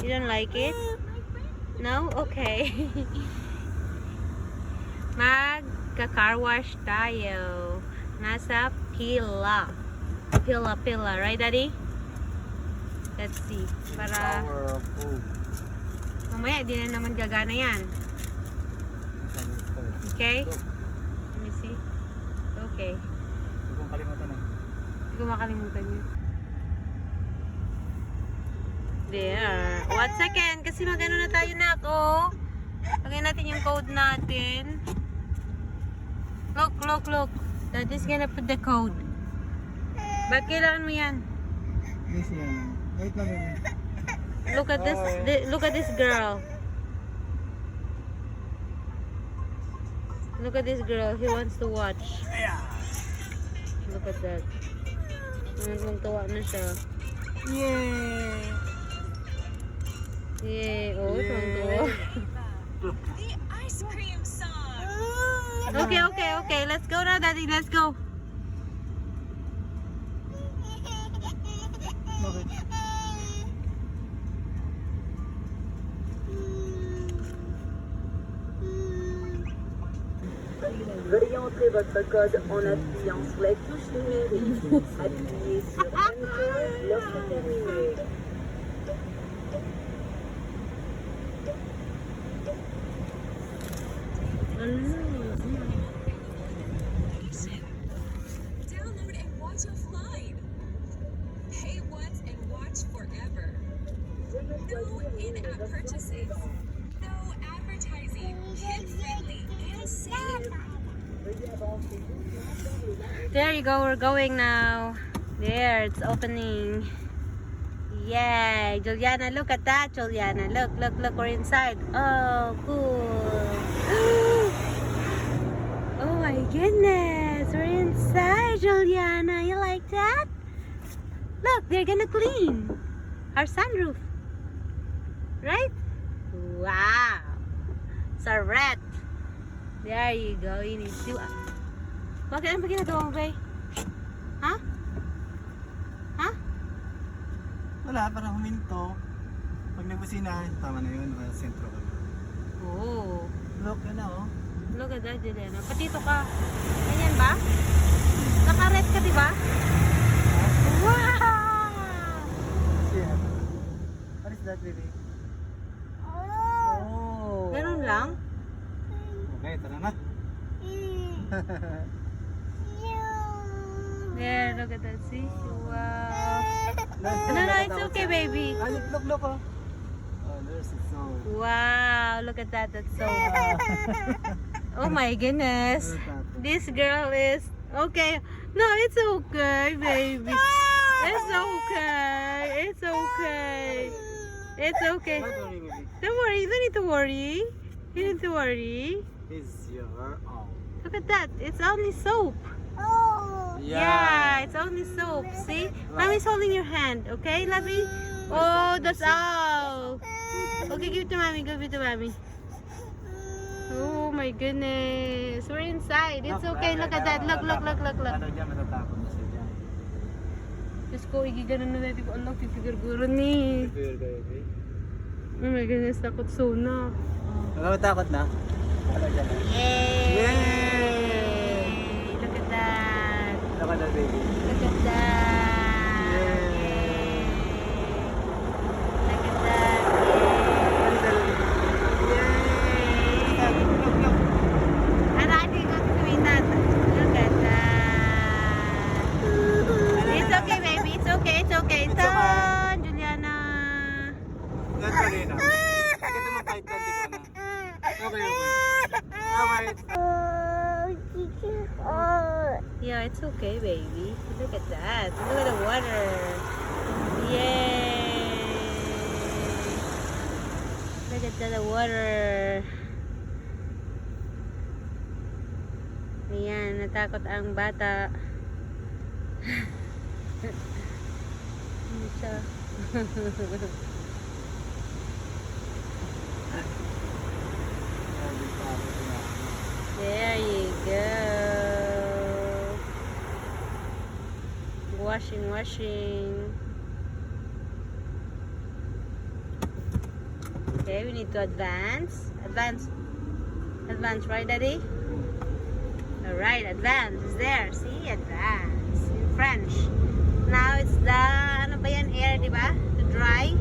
You don't like it? No? Okay. Magka-car wash tayo. Nasa pila. Pila. Right, Daddy? Let's see. Para mamaya, di na naman gagana yan. Okay? Let me see. Okay. Huwag kong kalimutan na. Hindi ko makalimutan yun. There. 1 second. Kasi magano na tayo na ako. Lagay natin yung code natin. Look. Daddy's gonna put the code. Ba't kailangan mo yan? Yes, yan. Wait lang yun. Look at this. Look at this girl. Look at this girl. He wants to watch. Look at that. Nagmagtawa na siya. Yay! Oh, tuwang-tuwa. The ice cream song. Okay. Let's go now, Daddy. Let's go. Bakit? Veuillez entrer votre code en appuyant sur la touche numérique. Appuyez sur Enter lorsque terminé. Download and watch offline. Pay once and watch forever. No in-app purchases. No advertising. Kid-friendly and safe. There you go. We're going now. There, it's opening. Yay! Juliana, look at that, Juliana. Look. We're inside. Oh, cool. Oh my goodness. We're inside, Juliana. You like that? Look, they're gonna clean our sunroof. Right? Wow. It's a rat. There you go. You need to... Bakit ang ginagawa mo, Bay? Ha? Wala, para huminto. Pag nagbusina, tama na yun. Sentro ka. Oh. Look, yun na oh. Look at that, Juliana. Patito ka. Ganyan ba? Naka-red ka, diba? Wow! Yeah. What is that, baby? Oh. Ganun lang? Okay, tara na. There, look at that. See? Wow. No, it's okay, baby. Look, oh. Oh, there's a song. Wow, look at that. That's so... Oh my goodness. This girl is... Okay. No, it's okay, baby. It's okay. It's okay. It's okay. Don't worry, baby. Don't worry. You don't need to worry. You don't need to worry. It's your own. Look at that. It's only soap. Yeah, it's only soap. See? Mommy's holding your hand. Okay, lovey? Oh, that's all. Okay, give it to mommy. Give it to mommy. Oh my goodness. We're inside. It's okay. Look at that. Look. Ano dyan, matatakot na siya dyan. Diyos ko, igiganon na natin ko. Allah, pipigurguro ni. Prepare kayo, okay? Oh my goodness, takot suna. Matatakot na? Ano dyan? Yay! Look at that. Ano ka na, baby? Look at that. Yay! Look at that. Ano, I think I'm doing that. Look at that. It's okay, baby. It's okay. It's So, okay. Juliana. Ganun pa rin, ah. Sige naman kahit kanti ko na. Okay. Alright. Yeah, it's okay, baby. Look at that. Look at the water. Yay! Look at the water. Ayan, natakot ang bata. Ano siya? There you go. Washing. Okay, we need to advance. Advance. Advance, right, Daddy? Alright, advance is there. See, advance. In French. Now it's the, ano ba yan, air, di ba? To dry.